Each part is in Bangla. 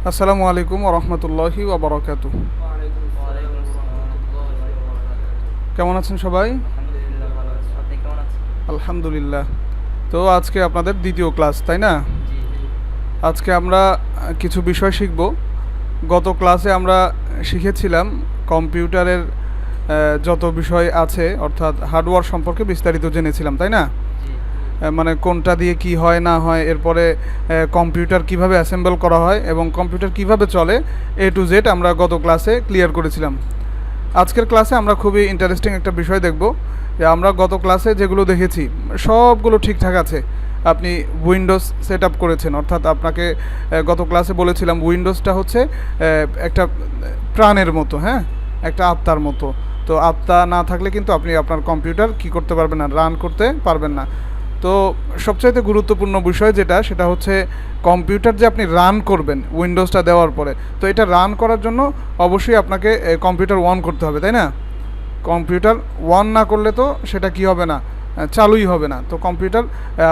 আসসালামু আলাইকুম ওয়া রাহমাতুল্লাহি ওয়া বারাকাতুহু। কেমন আছেন সবাই? আলহামদুলিল্লাহ ভালো আছি। আপনি কেমন আছেন? আলহামদুলিল্লাহ। তো আজকে আপনাদের দ্বিতীয় ক্লাস, তাই না? জি জি আজকে আমরা কিছু বিষয় শিখব। গত ক্লাসে আমরা শিখেছিলাম কম্পিউটারের যত বিষয় আছে, অর্থাৎ হার্ডওয়্যার সম্পর্কে বিস্তারিত জেনেছিলাম, তাই না? জি মানে কোনটা দিয়ে কি হয় না হয়, এরপরে কম্পিউটার কিভাবে অ্যাসেম্বল করা হয় এবং কম্পিউটার কিভাবে চলে, এ টু জেড আমরা গত ক্লাসে ক্লিয়ার করেছিলাম। আজকের ক্লাসে আমরা খুবই ইন্টারেস্টিং একটা বিষয় দেখব, যে আমরা গত ক্লাসে যেগুলো দেখেছি সবগুলো ঠিকঠাক আছে। আপনি উইন্ডোজ সেট আপ করেছেন, অর্থাৎ আপনাকে গত ক্লাসে বলেছিলাম উইন্ডোজটা হচ্ছে একটা প্রাণের মতো, হ্যাঁ, একটা আত্মার মতো। তো আত্মা না থাকলে কিন্তু আপনি আপনার কম্পিউটার কি করতে পারবেন না, রান করতে পারবেন না। তো সবচাইতে গুরুত্বপূর্ণ বিষয় যেটা, সেটা হচ্ছে কম্পিউটার যে আপনি রান করবেন উইন্ডোজটা দেওয়ার পরে, তো এটা রান করার জন্য অবশ্যই আপনাকে কম্পিউটার অন করতে হবে, তাই না? কম্পিউটার অন না করলে তো সেটা কি হবে না, চালুই হবে না। তো কম্পিউটার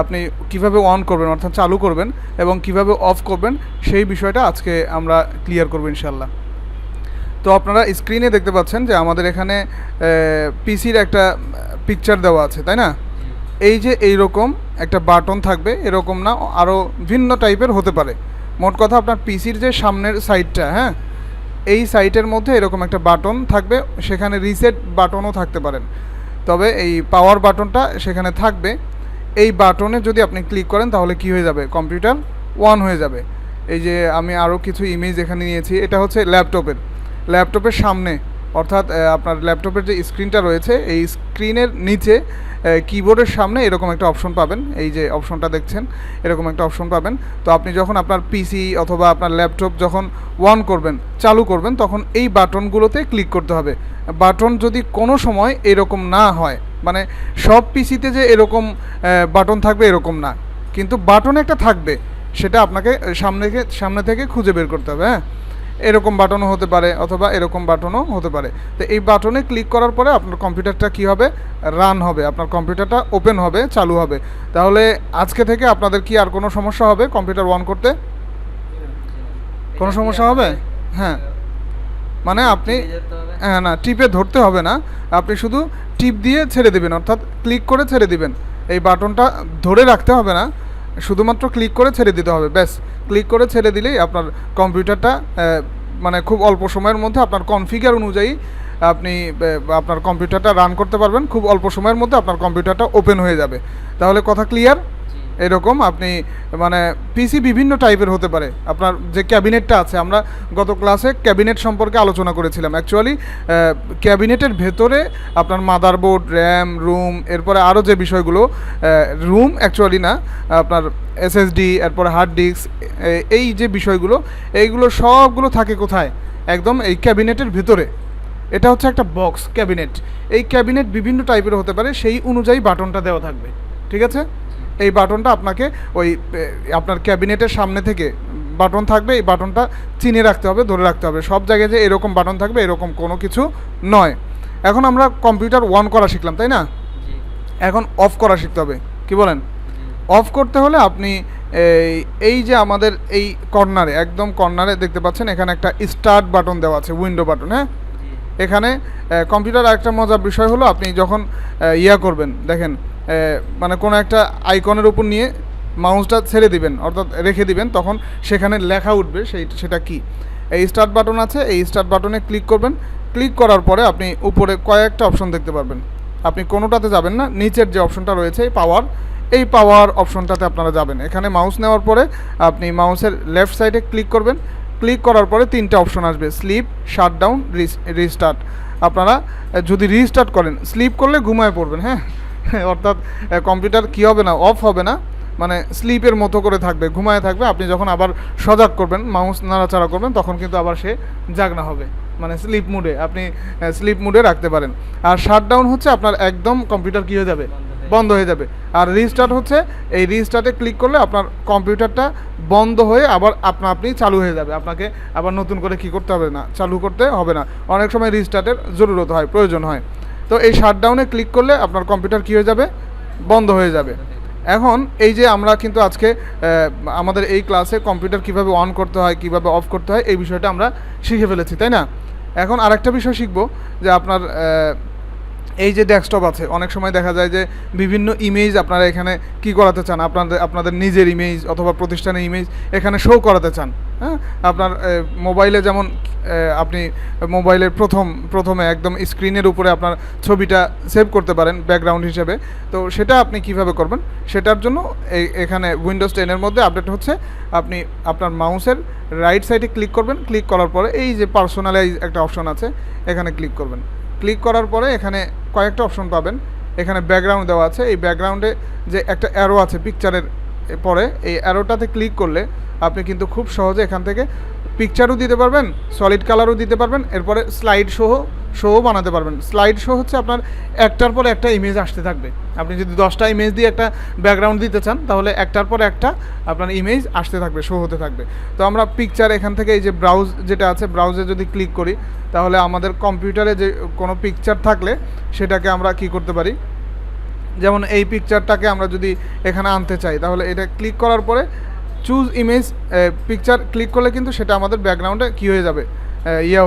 আপনি কিভাবে অন করবেন, অর্থাৎ চালু করবেন, এবং কিভাবে অফ করবেন, সেই বিষয়টা আজকে আমরা ক্লিয়ার করব ইনশাল্লাহ। তো আপনারা স্ক্রিনে দেখতে পাচ্ছেন যে আমাদের এখানে পিসির একটা পিকচার দেওয়া আছে, তাই না? জি এই যে এইরকম একটা বাটন থাকবে, এরকম না, আরও ভিন্ন টাইপের হতে পারে। মোট কথা আপনার পিসির যে সামনের সাইডটা, হ্যাঁ, এই সাইটের মধ্যে এরকম একটা বাটন থাকবে, সেখানে রিসেট বাটনও থাকতে পারেন, তবে এই পাওয়ার বাটনটা সেখানে থাকবে। এই বাটনে যদি আপনি ক্লিক করেন তাহলে কি হয়ে যাবে, কম্পিউটার অন হয়ে যাবে। এই যে আমি আরও কিছু ইমেজ এখানে নিয়েছি, এটা হচ্ছে ল্যাপটপের সামনে, অর্থাৎ আপনার ল্যাপটপের যে স্ক্রিনটা রয়েছে, এই স্ক্রিনের নিচে কিবোর্ডের সামনে এরকম একটা অপশন পাবেন। এই যে অপশনটা দেখছেন, এরকম একটা অপশন পাবেন। তো আপনি যখন আপনার পিসি অথবা আপনার ল্যাপটপ যখন অন করবেন, চালু করবেন, তখন এই বাটনগুলোতে ক্লিক করতে হবে। বাটন যদি কোনো সময় এরকম না হয়, মানে সব পিসিতে যে এরকম বাটন থাকবে এরকম না, কিন্তু বাটন একটা থাকবে, সেটা আপনাকে সামনে থেকে খুঁজে বের করতে হবে, হ্যাঁ। এরকম বাটনও হতে পারে অথবা এরকম বাটনও হতে পারে। তো এই বাটনে ক্লিক করার পরে আপনার কম্পিউটারটা কি হবে, রান হবে, আপনার কম্পিউটারটা ওপেন হবে, চালু হবে। তাহলে আজকে থেকে আপনাদের কি আর কোনো সমস্যা হবে কম্পিউটার অন করতে? কোনো সমস্যা হবে? হ্যাঁ, মানে আপনি, হ্যাঁ, না, টিপে ধরতে হবে না, আপনি শুধু টিপ দিয়ে ছেড়ে দিবেন, অর্থাৎ ক্লিক করে ছেড়ে দিবেন। এই বাটনটা ধরে রাখতে হবে না, শুধুমাত্র ক্লিক করে ছেড়ে দিতে হবে, ব্যাস। ক্লিক করে ছেড়ে দিলেই আপনার কম্পিউটারটা মানে খুব অল্প সময়ের মধ্যে আপনার কনফিগার অনুযায়ী আপনি আপনার কম্পিউটারটা রান করতে পারবেন। খুব অল্প সময়ের মধ্যে আপনার কম্পিউটারটা ওপেন হয়ে যাবে। তাহলে কথা ক্লিয়ার? এরকম আপনি, মানে পিসি বিভিন্ন টাইপের হতে পারে। আপনার যে ক্যাবিনেটটা আছে, আমরা গত ক্লাসে ক্যাবিনেট সম্পর্কে আলোচনা করেছিলাম। অ্যাকচুয়ালি ক্যাবিনেটের ভেতরে আপনার মাদারবোর্ড, র্যাম, রুম, এরপরে আরও যে বিষয়গুলো, রুম অ্যাকচুয়ালি না, আপনার এসএসডি, এরপরে হার্ড ডিস্ক, এই যে বিষয়গুলো, এইগুলো সবগুলো থাকে কোথায়, একদম এই ক্যাবিনেটের ভেতরে। এটা হচ্ছে একটা বক্স ক্যাবিনেট। এই ক্যাবিনেট বিভিন্ন টাইপের হতে পারে, সেই অনুযায়ী বাটনটা দেওয়া থাকবে, ঠিক আছে? এই বাটনটা আপনাকে ওই আপনার ক্যাবিনেটের সামনে থেকে বাটন থাকবে, এই বাটনটা চিনে রাখতে হবে, ধরে রাখতে হবে। সব জায়গায় যে এরকম বাটন থাকবে এরকম কোনো কিছু নয়। এখন আমরা কম্পিউটার অন করা শিখলাম, তাই না? এখন অফ করা শিখতে হবে, কি বলেন? অফ করতে হলে আপনি এই যে আমাদের এই কর্নারে, একদম কর্নারে দেখতে পাচ্ছেন, এখানে একটা স্টার্ট বাটন দেওয়া আছে, উইন্ডো বাটন, হ্যাঁ। এখানে কম্পিউটার একটা মজার বিষয় হলো, আপনি যখন ইয়া করবেন, দেখেন, মানে কোনো একটা আইকনের উপর নিয়ে মাউসটা ছেড়ে দিবেন, অর্থাৎ রেখে দিবেন, তখন সেখানে লেখা উঠবে, সেটা কি, এই স্টার্ট বাটন আছে, এই স্টার্ট বাটনে ক্লিক করবেন। ক্লিক করার পরে আপনি উপরে কয়েকটা অপশন দেখতে পারবেন। আপনি কোনোটাতে যাবেন না, নিচের যে অপশনটা রয়েছে এই পাওয়ার অপশনটাতে আপনারা যাবেন। এখানে মাউস নেওয়ার পরে আপনি মাউসের লেফট সাইডে ক্লিক করবেন। ক্লিক করার পরে তিনটা অপশন আসবে, স্লিপ, শাটডাউন, রিস্টার্ট। আপনারা যদি রিস্টার্ট করেন, স্লিপ করলে ঘুমায় পড়বেন, হ্যাঁ। অর্থাৎ কম্পিউটার কী হবে না, অফ হবে না, মানে স্লিপের মতো করে থাকবে, ঘুমায় থাকবে। আপনি যখন আবার সজাগ করবেন, মাউস নাড়াচাড়া করবেন, তখন কিন্তু আবার সে জাগনা হবে, মানে স্লিপ মুডে, আপনি স্লিপ মুডে রাখতে পারেন। আর শাটডাউন হচ্ছে আপনার একদম কম্পিউটার কী হয়ে যাবে, বন্ধ হয়ে যাবে। আর রিস্টার্ট হচ্ছে, এই রিস্টার্টে ক্লিক করলে আপনার কম্পিউটারটা বন্ধ হয়ে আবার আপনি চালু হয়ে যাবে। আপনাকে আবার নতুন করে কি করতে হবে না, চালু করতে হবে না। অনেক সময় রিস্টার্টের জরুরত হয়, প্রয়োজন হয়। তো এই শাটডাউনে ক্লিক করলে আপনার কম্পিউটার কী হয়ে যাবে, বন্ধ হয়ে যাবে। এখন এই যে আমরা কিন্তু আজকে আমাদের এই ক্লাসে কম্পিউটার কিভাবে অন করতে হয় কিভাবে অফ করতে হয় এই বিষয়টা আমরা শিখে ফেলেছি, তাই না? এখন আরেকটা বিষয় শিখব যে আপনার এই যে ডেস্কটপ আছে, অনেক সময় দেখা যায় যে বিভিন্ন ইমেজ আপনারা এখানে কি করাতে চান, আপনাদের নিজের ইমেজ অথবা প্রতিষ্ঠানের ইমেজ এখানে শো করাতে চান। হ্যাঁ, আপনার মোবাইলে যেমন আপনি মোবাইলের প্রথমে একদম স্ক্রিনের উপরে আপনার ছবিটা সেভ করতে পারেন ব্যাকগ্রাউন্ড হিসেবে। তো সেটা আপনি কিভাবে করবেন সেটার জন্য এখানে উইন্ডোজ 10-এর মধ্যে আপডেট হচ্ছে। আপনি আপনার মাউসের রাইট সাইডে ক্লিক করবেন, ক্লিক করার পরে এই যে পার্সোনালাইজ একটা অপশন আছে এখানে ক্লিক করবেন। ক্লিক করার পরে এখানে কয়েকটা অপশন পাবেন। এখানে ব্যাকগ্রাউন্ড দেওয়া আছে, এই ব্যাকগ্রাউন্ডে যে একটা অ্যারো আছে পিকচারের পরে, এই অ্যারোটাতে ক্লিক করলে আপনি কিন্তু খুব সহজে এখান থেকে পিকচারও দিতে পারবেন, সলিড কালারও দিতে পারবেন, এরপরে স্লাইড শোও বানাতে পারবেন। স্লাইড শো হচ্ছে আপনার একটার পর একটা ইমেজ আসতে থাকবে। আপনি যদি 10টা ইমেজ দিয়ে একটা ব্যাকগ্রাউন্ড দিতে চান তাহলে একটার পর একটা আপনার ইমেজ আসতে থাকবে, শো হতে থাকবে। তো আমরা পিকচার এখান থেকে এই যে ব্রাউজ যেটা আছে, ব্রাউজে যদি ক্লিক করি তাহলে আমাদের কম্পিউটারে যে কোনো পিকচার থাকলে সেটাকে আমরা কি করতে পারি, যেমন এই পিকচারটাকে আমরা যদি এখানে আনতে চাই তাহলে এটা ক্লিক করার পরে চুজ ইমেজ পিকচার ক্লিক করলে কিন্তু সেটা আমাদের ব্যাকগ্রাউন্ডে কী হয়ে যাবে,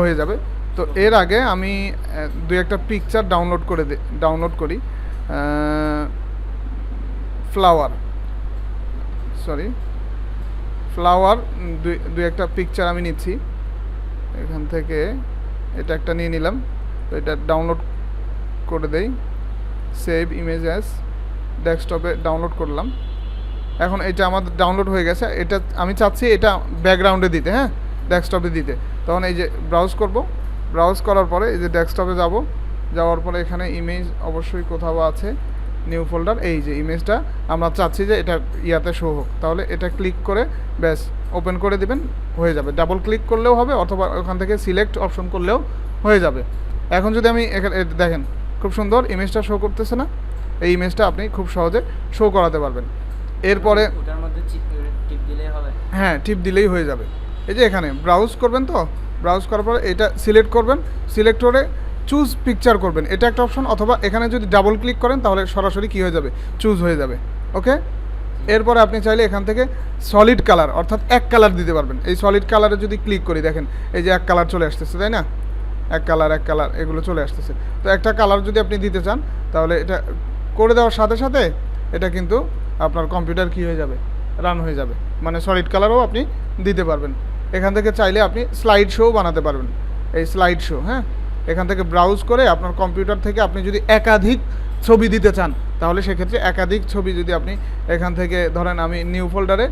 হয়ে যাবে। তো এর আগে আমি দুই একটা পিকচার ডাউনলোড করি। ফ্লাওয়ার দুই একটা পিকচার আমি নিচ্ছি এখান থেকে। এটা একটা নিয়ে নিলাম, তো এটা ডাউনলোড করে দেই। সেভ ইমেজ অ্যাজ, ডেস্কটপে ডাউনলোড করলাম। এখন এটা আমাদের ডাউনলোড হয়ে গেছে। এটা আমি চাচ্ছি এটা ব্যাকগ্রাউন্ডে দিতে, হ্যাঁ, ডেস্কটপে দিতে। তখন এই যে ব্রাউজ করব, ব্রাউজ করার পরে এই যে ডেস্কটপে যাওয়ার পরে এখানে ইমেজ অবশ্যই কোথাও আছে, নিউ ফোল্ডার। এই যে ইমেজটা আমরা চাচ্ছি যে এটা ইয়াতে শো হোক, তাহলে এটা ক্লিক করে ব্যাস ওপেন করে দিবেন, হয়ে যাবে। ডাবল ক্লিক করলেও হবে অথবা ওখান থেকে সিলেক্ট অপশন করলেও হয়ে যাবে। এখন যদি আমি এখানে দেখেন খুব সুন্দর ইমেজটা শো করতেছে না, এই ইমেজটা আপনি খুব সহজে শো করাতে পারবেন। এরপরে ওটার মধ্যে টিপ দিলেই হবে, হ্যাঁ, টিপ দিলেই হয়ে যাবে। এই যে এখানে ব্রাউজ করবেন, তো ব্রাউজ করার পরে এটা সিলেক্ট করবেন, সিলেক্ট করে চুজ পিকচার করবেন, এটা একটা অপশন। অথবা এখানে যদি ডাবল ক্লিক করেন তাহলে সরাসরি কী হয়ে যাবে, চুজ হয়ে যাবে। ওকে, এরপরে আপনি চাইলে এখান থেকে সলিড কালার অর্থাৎ এক কালার দিতে পারবেন। এই সলিড কালারে যদি ক্লিক করি দেখেন এই যে এক কালার চলে আসতেছে, তাই না? এক কালার এগুলো চলে আসতেছে। তো একটা কালার যদি আপনি দিতে চান তাহলে এটা করে দেওয়ার সাথে সাথে এটা কিন্তু আপনার কম্পিউটার কী হয়ে যাবে, রান হয়ে যাবে। মানে সলিড কালারও আপনি দিতে পারবেন। এখান থেকে চাইলে আপনি স্লাইড শো বানাতে পারবেন। এই স্লাইড শো, হ্যাঁ, এখান থেকে ব্রাউজ করে আপনার কম্পিউটার থেকে আপনি যদি একাধিক ছবি দিতে চান তাহলে সেক্ষেত্রে একাধিক ছবি যদি আপনি এখান থেকে ধরেন, আমি নিউ ফোল্ডারে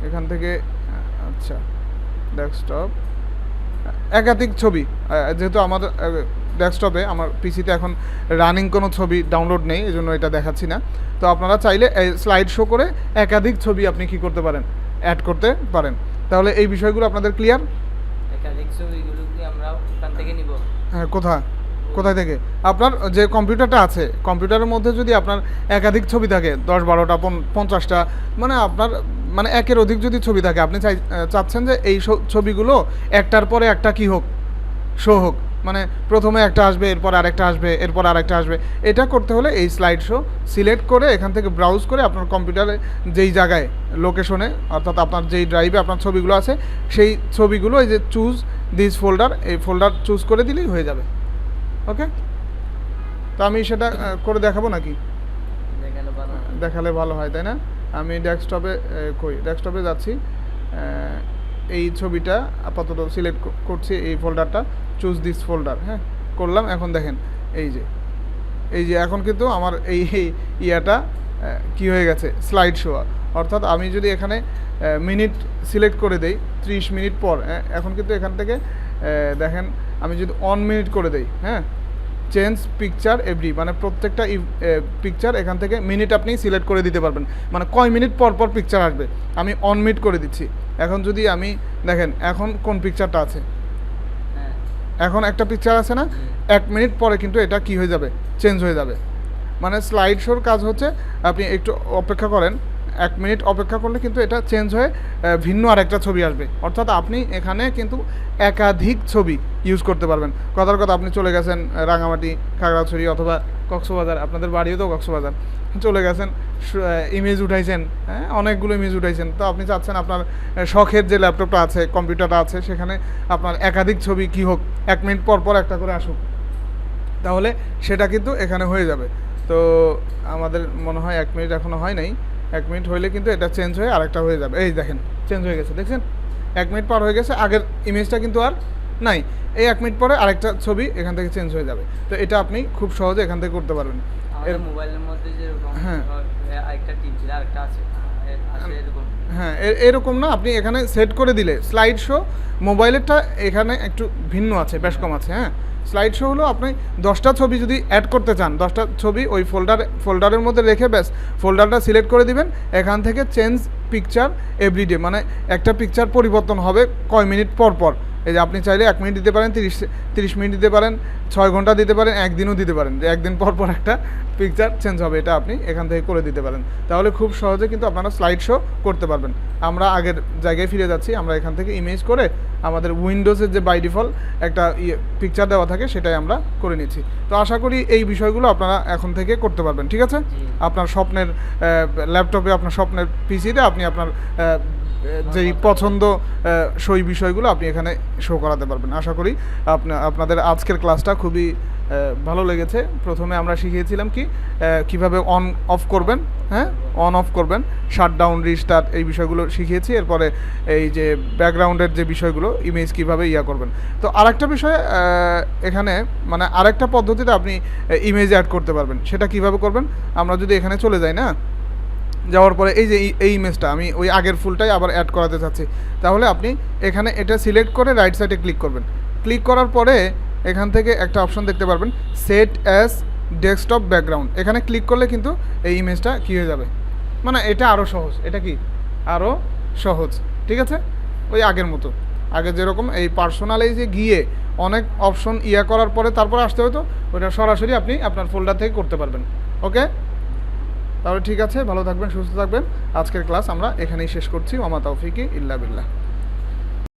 এখান থেকে আচ্ছা ডেস্কটপ একাধিক ছবি, যেহেতু আমাদের ডেস্কটপে আমার পিসিতে এখন রানিং কোনো ছবি ডাউনলোড নেই এই জন্য এটা দেখাচ্ছি না। তো আপনারা চাইলে স্লাইড শো করে একাধিক ছবি আপনি কি করতে পারেন, অ্যাড করতে পারেন। তাহলে এই বিষয়গুলো আপনাদের ক্লিয়ার? একাধিক ছবিগুলো কি আমরা ওখান থেকে নিব? হ্যাঁ, কোথায় থেকে? আপনার যে কম্পিউটারটা আছে কম্পিউটারের মধ্যে যদি আপনার একাধিক ছবি থাকে 10-12টা 50টা, মানে আপনার মানে একের অধিক যদি ছবি থাকে, আপনি চাচ্ছেন যে এই ছবিগুলো একটার পরে একটা কি হোক, শো হোক, মানে প্রথমে একটা আসবে, এরপর আরেকটা আসবে, এরপর আরেকটা আসবে। এটা করতে হলে এই স্লাইড শো সিলেক্ট করে এখান থেকে ব্রাউজ করে আপনার কম্পিউটারে যেই জায়গায় লোকেশনে অর্থাৎ আপনার যেই ড্রাইভে আপনার ছবিগুলো আছে সেই ছবিগুলো এই যে চুজ দিস ফোল্ডার, এই ফোল্ডার চুজ করে দিলেই হয়ে যাবে। ওকে, তো আমি সেটা করে দেখাবো নাকি? দেখালে ভালো হয়, তাই না? আমি ডেস্কটপে যাচ্ছি, এই ছবিটা আপাতত সিলেক্ট করছি, এই ফোল্ডারটা চুজ দিস ফোল্ডার, হ্যাঁ, করলাম। এখন দেখেন এই যে এখন কিন্তু আমার এই ইয়াটা কি হয়ে গেছে, স্লাইড শো। অর্থাৎ আমি যদি এখানে মিনিট সিলেক্ট করে দেই 30 মিনিট পর, এখন কিন্তু এখান থেকে দেখেন আমি যদি 1 মিনিট করে দেই, হ্যাঁ, চেঞ্জ পিকচার এভরি, মানে প্রত্যেকটা পিকচার এখান থেকে মিনিট আপনি সিলেক্ট করে দিতে পারবেন, মানে কয় মিনিট পর পর পিকচার আসবে। আমি 1 মিনিট করে দিচ্ছি। এখন যদি আমি দেখেন এখন কোন পিকচারটা আছে, এখন একটা পিকচার আছে না, 1 মিনিট পরে কিন্তু এটা কি হয়ে যাবে, চেঞ্জ হয়ে যাবে। মানে স্লাইড শোর কাজ হচ্ছে আপনি একটু অপেক্ষা করেন, 1 মিনিট অপেক্ষা করলে কিন্তু এটা চেঞ্জ হয়ে ভিন্ন আরেকটা ছবি আসবে। অর্থাৎ আপনি এখানে কিন্তু একাধিক ছবি ইউজ করতে পারবেন। কথার কথা আপনি চলে গেছেন রাঙামাটি, খাগড়াছড়ি অথবা কক্সবাজার, আপনাদের বাড়িও তো কক্সবাজার, চলে গেছেন, ইমেজ উঠাইছেন, হ্যাঁ অনেকগুলো ইমেজ উঠাইছেন, তো আপনি চাচ্ছেন আপনার শখের যে ল্যাপটপটা আছে, কম্পিউটারটা আছে, সেখানে আপনার একাধিক ছবি কী হোক 1 মিনিট পর পর একটা করে আসুক, তাহলে সেটা কিন্তু এখানে হয়ে যাবে। তো আমাদের মনে হয় 1 মিনিট এখনও হয় নাই, 1 মিনিট হইলে কিন্তু এটা চেঞ্জ হয়ে আরেকটা হয়ে যাবে। এই দেখেন চেঞ্জ হয়ে গেছে, দেখছেন 1 মিনিট পার হয়ে গেছে, আগের ইমেজটা কিন্তু আর নাই। এই 1 মিনিট পরে আরেকটা ছবি এখান থেকে চেঞ্জ হয়ে যাবে। তো এটা আপনি খুব সহজে এখান থেকে করতে পারবেন। আমাদের মোবাইলের মধ্যে যেরকম হ্যাঁ আরেকটা টিপ দিলে আরেকটা আছে এরকম। হ্যাঁ এরকম না, আপনি এখানে সেট করে দিলে স্লাইড শো, মোবাইলেরটা এখানে একটু ভিন্ন আছে, বেশ কম আছে। হ্যাঁ স্লাইড শো হলো আপনি 10টা ছবি যদি অ্যাড করতে চান, 10টা ছবি ওই ফোল্ডারের মধ্যে রেখে ব্যাস ফোল্ডারটা সিলেক্ট করে দিবেন, এখান থেকে চেঞ্জ পিকচার এভরিডে, মানে একটা পিকচার পরিবর্তন হবে কয় মিনিট পর পর। এই যে আপনি চাইলে 1 মিনিট দিতে পারেন, 30 মিনিট দিতে পারেন, 6 ঘন্টা দিতে পারেন, একদিনও দিতে পারেন, যে একদিন পর পর একটা পিকচার চেঞ্জ হবে, এটা আপনি এখান থেকে করে দিতে পারেন। তাহলে খুব সহজে কিন্তু আপনারা স্লাইড শো করতে পারবেন। আমরা আগের জায়গায় ফিরে যাচ্ছি, আমরা এখান থেকে ইমেজ করে আমাদের উইন্ডোজের যে বাই ডিফল্ট একটা পিকচার দেওয়া থাকে সেটাই আমরা করে নিচ্ছি। তো আশা করি এই বিষয়গুলো আপনারা এখন থেকে করতে পারবেন, ঠিক আছে? আপনার স্বপ্নের ল্যাপটপে, আপনার স্বপ্নের পিসিতে আপনি আপনার যেই পছন্দ সই বিষয়গুলো আপনি এখানে শো করাতে পারবেন। আশা করি আপনাদের আজকের ক্লাসটা খুবই ভালো লেগেছে। প্রথমে আমরা শিখিয়েছিলাম কিভাবে অন অফ করবেন, হ্যাঁ অন অফ করবেন, শাটডাউন, রিস্টার্ট, এই বিষয়গুলো শিখিয়েছি। এরপরে এই যে ব্যাকগ্রাউন্ডের যে বিষয়গুলো, ইমেজ কিভাবে করবেন। তো আরেকটা বিষয় এখানে, মানে আরেকটা পদ্ধতিতে আপনি ইমেজ অ্যাড করতে পারবেন। সেটা কিভাবে করবেন, আমরা যদি এখানে চলে যাই না, যাওয়ার পরে এই যে এই ইমেজটা আমি ওই আগের ফুলটাই আবার অ্যাড করাতে চাচ্ছি, তাহলে আপনি এখানে এটা সিলেক্ট করে রাইট সাইডে ক্লিক করবেন। ক্লিক করার পরে এখান থেকে একটা অপশন দেখতে পারবেন, সেট অ্যাজ ডেস্কটপ ব্যাকগ্রাউন্ড। এখানে ক্লিক করলে কিন্তু এই ইমেজটা কী হয়ে যাবে, মানে এটা আরও সহজ, এটা কি আরও সহজ, ঠিক আছে? ওই আগের মতো, আগে যেরকম এই পার্সোনালাইজে গিয়ে অনেক অপশন করার পরে তারপর আসতে হতো, ওটা সরাসরি আপনি আপনার ফোল্ডার থেকে করতে পারবেন। ওকে, তাহলে ঠিক আছে, ভালো থাকবেন, সুস্থ থাকবেন। আজকের ক্লাস আমরা এখানেই শেষ করছি। ওমা তাওফিকি ইল্লা বিল্লাহ।